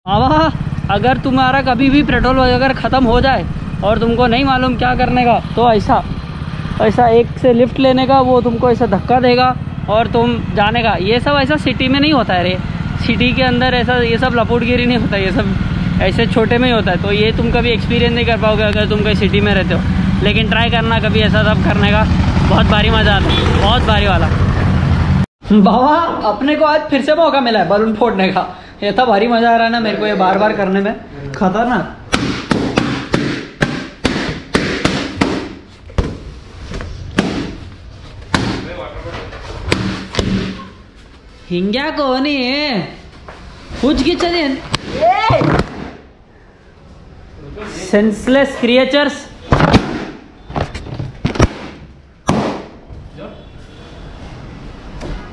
बाबा अगर तुम्हारा कभी भी पेट्रोल वगैरह ख़त्म हो जाए और तुमको नहीं मालूम क्या करने का, तो ऐसा एक से लिफ्ट लेने का, वो तुमको ऐसा धक्का देगा और तुम जाने का। ये सब ऐसा सिटी में नहीं होता है रे, सिटी के अंदर ऐसा ये सब लपूटगिरी नहीं होता, ये सब ऐसे छोटे में ही होता है। तो ये तुम कभी एक्सपीरियंस नहीं कर पाओगे अगर तुम कहीं सिटी में रहते हो। लेकिन ट्राई करना कभी ऐसा सब करने का, बहुत भारी मज़ा आता है, बहुत भारी वाला। बाबा अपने को आज फिर से मौका मिला है बलून फोड़ने का। ये था भारी मज़ा आ रहा है ना मेरे को ये बार बार करने में, खतरनाक। हिंग्या कोणी कुछ kitchen senseless creatures.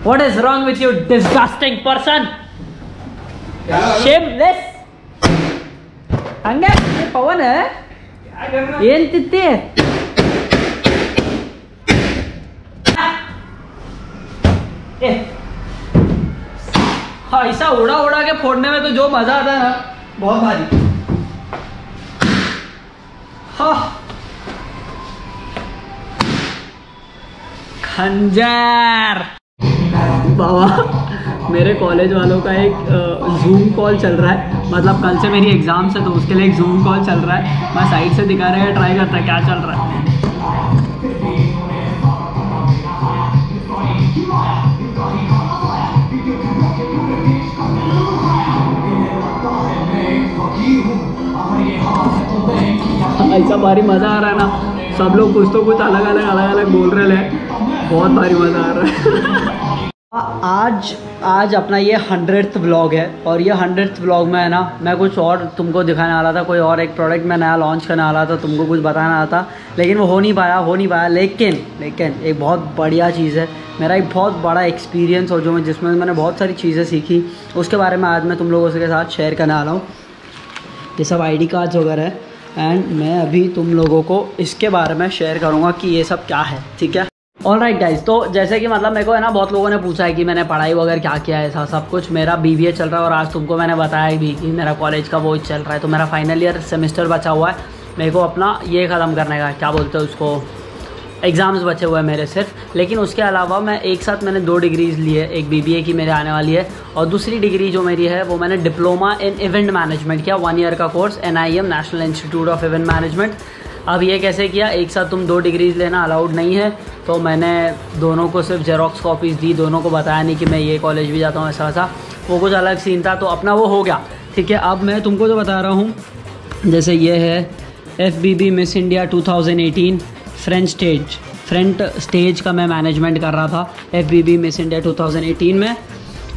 What is wrong with you disgusting person? Shameless. हंगे पवन है ये तित्ते हाँ, ऐसा उड़ा उड़ा के फोड़ने में तो जो मजा आता है ना, बहुत भारी। हाँ खंजर। बाबा मेरे कॉलेज वालों का एक जूम कॉल चल रहा है, मतलब कल से मेरी एग्ज़ाम्स है तो उसके लिए एक जूम कॉल चल रहा है। मैं साइड से दिखा रहे हैं, ट्राई करता है क्या चल रहा है। ऐसा भारी मज़ा आ रहा है ना, सब लोग कुछ तो कुछ अलग अलग बोल रहे हैं, बहुत भारी मज़ा आ रहा है। आज अपना ये 100th व्लॉग है और ये 100th व्लॉग में है ना, मैं कुछ और तुमको दिखाने वाला था, कोई और एक प्रोडक्ट मैं नया लॉन्च करने वाला था, तुमको कुछ बताना वाला था, लेकिन वो हो नहीं पाया। लेकिन एक बहुत बढ़िया चीज़ है, मेरा एक बहुत बड़ा एक्सपीरियंस और जिसमें मैंने बहुत सारी चीज़ें सीखी, उसके बारे में आज मैं तुम लोगों के साथ शेयर करने वाला हूँ। ये सब ID कार्ड्स वगैरह है एंड मैं अभी तुम लोगों को इसके बारे में शेयर करूँगा कि ये सब क्या है, ठीक है। ऑलराइट गाइज, तो जैसे कि मतलब मेरे को है ना, बहुत लोगों ने पूछा है कि मैंने पढ़ाई वगैरह क्या किया है, ऐसा सब कुछ। मेरा BBA चल रहा है और आज तुमको मैंने बताया भी कि मेरा कॉलेज का वो चल रहा है, तो मेरा फाइनल ईयर सेमेस्टर बचा हुआ है, मेरे को अपना ये ख़त्म करने का, क्या बोलते हैं उसको, एग्ज़ाम्स बचे हुए हैं मेरे सिर्फ। लेकिन उसके अलावा मैं एक साथ मैंने 2 डिग्रीज़ ली है, एक BBA की मेरे आने वाली है और दूसरी डिग्री जो मेरी है वो मैंने डिप्लोमा इन इवेंट मैनेजमेंट किया, 1 ईयर का course, NIM national institute of event management. अब ये कैसे किया, एक साथ तुम 2 डिग्रीज़ लेना अलाउड नहीं है, तो मैंने दोनों को सिर्फ जेरोक्स कॉपीज़ दी, दोनों को बताया नहीं कि मैं ये कॉलेज भी जाता हूँ, ऐसा वो कुछ अलग सीन था, तो अपना वो हो गया, ठीक है। अब मैं तुमको जो बता रहा हूँ, जैसे ये है FBB miss India 2018 front stage का मैं मैनेजमेंट कर रहा था FBB मिस इंडिया 2018 में।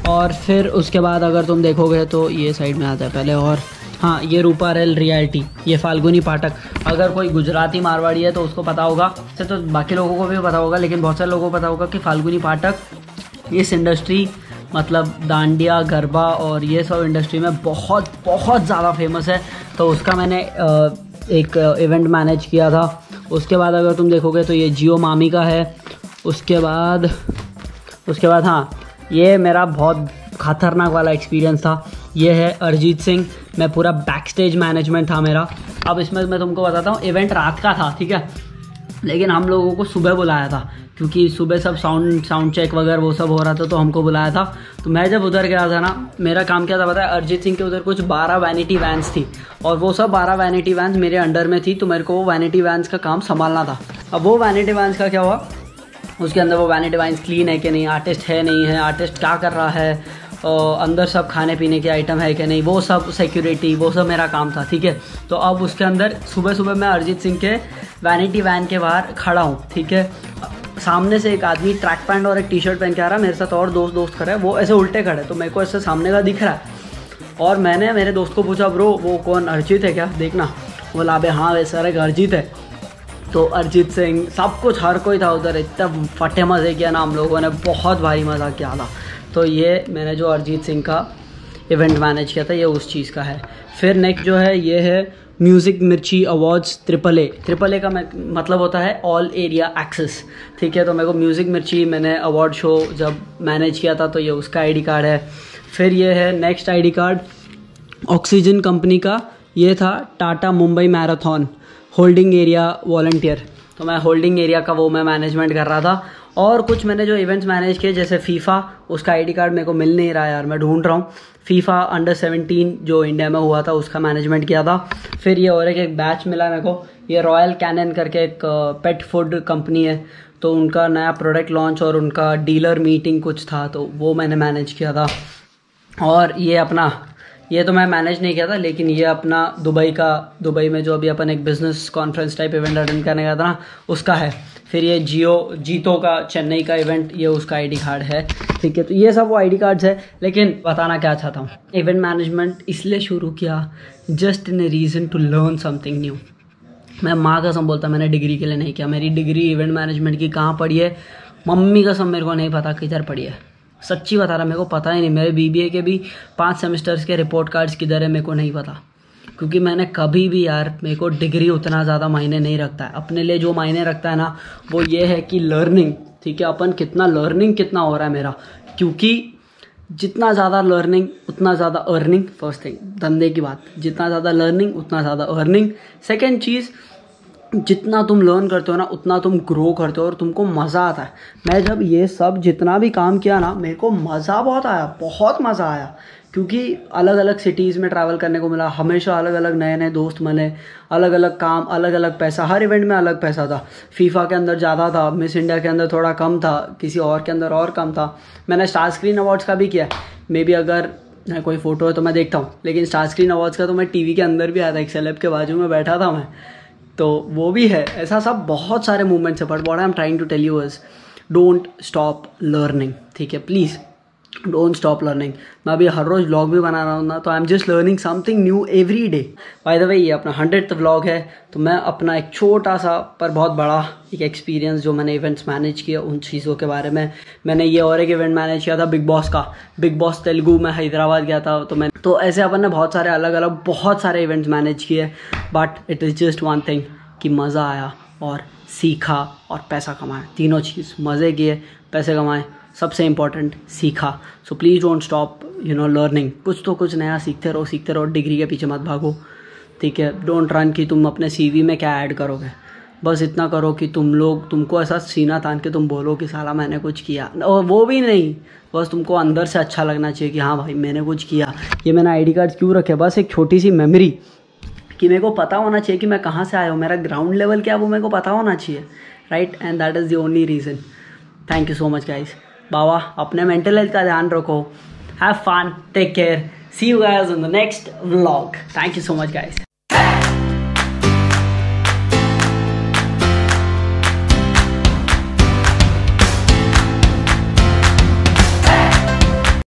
और फिर उसके बाद अगर तुम देखोगे तो ये साइड में आता है पहले, और हाँ ये रूपारेल रियल्टी, ये फाल्गुनी पाठक। अगर कोई गुजराती मारवाड़ी है तो उसको पता होगा, से तो बाकी लोगों को भी पता होगा, लेकिन बहुत सारे लोगों को पता होगा कि फाल्गुनी पाठक इस इंडस्ट्री, मतलब डांडिया गरबा और ये सब इंडस्ट्री में बहुत ज़्यादा फेमस है, तो उसका मैंने एक इवेंट मैनेज किया था। उसके बाद अगर तुम देखोगे तो ये जियो मामी का है। उसके बाद हाँ, ये मेरा बहुत खतरनाक वाला एक्सपीरियंस था, ये है अरिजीत सिंह, मैं पूरा बैक स्टेज मैनेजमेंट था मेरा। अब इसमें मैं तुमको बताता हूँ, इवेंट रात का था, ठीक है, लेकिन हम लोगों को सुबह बुलाया था क्योंकि सुबह सब साउंड चेक वगैरह वो सब हो रहा था, तो हमको बुलाया था। तो मैं जब उधर गया था ना, मेरा काम क्या था पता है, अरिजीत सिंह के उधर कुछ 12 वैनिटी वैन्स थी और वो सब 12 वैनिटी वैन्स मेरे अंडर में थी, तो मेरे को वो वैनिटी वैन्स का काम संभालना था। अब वो वैनिटी वैन्स का क्या हुआ, उसके अंदर वो वैनिटी वैन्स क्लीन है कि नहीं, आर्टिस्ट है नहीं है, आर्टिस्ट क्या कर रहा है, अंदर सब खाने पीने के आइटम है कि नहीं, वो सब सिक्योरिटी, वो सब मेरा काम था, ठीक है। तो अब उसके अंदर सुबह मैं अरिजीत सिंह के वैनिटी वैन के बाहर खड़ा हूँ, ठीक है। सामने से एक आदमी ट्रैक पैंट और एक टी-शर्ट पहन के आ रहा है, मेरे साथ और दोस्त खड़े हैं, वो ऐसे उल्टे खड़े, तो मेरे को ऐसे सामने का दिख रहा है और मैंने मेरे दोस्त को पूछा, ब्रो वो कौन, अरिजीत है क्या, देखना। बोला अबे हाँ वैसा एक अरिजीत है। तो अरिजीत सिंह सब कुछ, हर कोई था उधर, इतना फटे मज़े किया ना हम लोगों ने, बहुत भारी मज़ा किया था। तो ये मैंने जो अरिजीत सिंह का इवेंट मैनेज किया था, ये उस चीज़ का है। फिर नेक्स्ट जो है ये है म्यूज़िक मिर्ची अवार्ड्स AAA का मतलब होता है ऑल एरिया एक्सेस, ठीक है। तो मेरे को म्यूज़िक मिर्ची मैंने अवार्ड शो जब मैनेज किया था तो ये उसका आईडी कार्ड है। फिर ये है next ID card oxygen company का, ये था Tata Mumbai marathon holding area volunteer, तो मैं होल्डिंग एरिया का वो मैं मैनेजमेंट कर रहा था। और कुछ मैंने जो इवेंट्स मैनेज किए जैसे फीफा, उसका आईडी कार्ड मेरे को मिल नहीं रहा यार, मैं ढूंढ रहा हूँ। फीफा अंडर 17 जो इंडिया में हुआ था उसका मैनेजमेंट किया था। फिर ये और एक बैच मिला मेरे को, ये रॉयल कैनन करके एक पेट फूड कंपनी है, तो उनका नया प्रोडक्ट लॉन्च और उनका डीलर मीटिंग कुछ था, तो वो मैंने मैनेज किया था। और ये तो मैं मैनेज नहीं किया था, लेकिन ये अपना दुबई में जो अभी अपन एक business conference type event attend करने गया था ना, उसका है। फिर ये जीतो का चेन्नई का इवेंट, ये उसका आईडी कार्ड है, ठीक है। तो ये सब वो आईडी कार्ड्स है। लेकिन बताना क्या चाहता हूँ, इवेंट मैनेजमेंट इसलिए शुरू किया just in a reason to learn something new. मैं माँ कसम बोलता मैंने डिग्री के लिए नहीं किया। मेरी डिग्री इवेंट मैनेजमेंट की कहाँ पढ़ी है, मम्मी कसम मेरे को नहीं पता किधर पढ़ी है, सच्ची बता रहा, मेरे को पता ही नहीं। मेरे BBA के भी 5 सेमेस्टर्स के रिपोर्ट कार्ड्स किधर है मेरे को नहीं पता, क्योंकि मैंने कभी भी यार, मेरे को डिग्री उतना ज़्यादा मायने नहीं रखता है। अपने लिए जो मायने रखता है ना वो ये है कि लर्निंग, ठीक है, अपन कितना हो रहा है मेरा, क्योंकि जितना ज़्यादा लर्निंग उतना ज़्यादा अर्निंग। फर्स्ट थिंग धंधे की बात, जितना ज़्यादा लर्निंग उतना ज़्यादा अर्निंग। सेकेंड चीज़, जितना तुम लर्न करते हो ना उतना तुम ग्रो करते हो और तुमको मज़ा आता है। मैं जब ये सब जितना भी काम किया ना, मेरे को मज़ा बहुत मज़ा आया, क्योंकि अलग अलग सिटीज़ में ट्रैवल करने को मिला, हमेशा अलग अलग नए दोस्त मिले, अलग अलग काम, अलग अलग पैसा, हर इवेंट में अलग पैसा था। फीफा के अंदर ज़्यादा था, मिस इंडिया के अंदर थोड़ा कम था, किसी और के अंदर और कम था। मैंने स्टार स्क्रीन अवार्ड्स का भी किया, मे बी अगर कोई फ़ोटो है तो मैं देखता हूँ, लेकिन स्टार स्क्रीन अवार्ड्स का तो मैं TV के अंदर भी आया था, एक सेलेब के बाजू में बैठा था मैं, तो वो भी है। ऐसा सब बहुत सारे मूवमेंट्स है, but what I am trying to tell you is don't stop learning, ठीक है, प्लीज़ डोंट स्टॉप लर्निंग। मैं अभी हर रोज़ व्लॉग भी बना रहा हूँ ना, तो I am just learning something new every day. By the way ये अपना 100th व्लॉग है, तो मैं अपना एक छोटा सा पर बहुत बड़ा एक एक्सपीरियंस जो मैंने इवेंट्स मैनेज किया उन चीज़ों के बारे में। मैंने ये और एक इवेंट मैनेज किया था बिग बॉस का, बिग बॉस तेलुगु में हैदराबाद गया था। तो ऐसे अपन ने बहुत सारे इवेंट्स मैनेज किए, but it is just one thing कि मज़ा आया और सीखा और पैसा कमाया, तीनों चीज़, मज़े किए, पैसे कमाए, सबसे इम्पॉर्टेंट सीखा। So please don't stop learning, कुछ नया सीखते रहो, डिग्री के पीछे मत भागो, ठीक है। डोंट रन कि तुम अपने CV में क्या ऐड करोगे, बस इतना करो कि तुमको ऐसा सीना तान के तुम बोलो कि साला मैंने कुछ किया, और वो भी नहीं, बस तुमको अंदर से अच्छा लगना चाहिए कि हाँ भाई मैंने कुछ किया। ये मैंने आईडी कार्ड क्यों रखे, बस एक छोटी सी मेमोरी कि मेरे को पता होना चाहिए कि मैं कहाँ से आया हूँ, मेरा ग्राउंड लेवल क्या वो मेरे को पता होना चाहिए, right, and that is the only reason. Thank you so much guys. बाबा अपने मेंटल हेल्थ का ध्यान रखो, have fun, take care, see you guys in the next vlog. Thank you so much guys.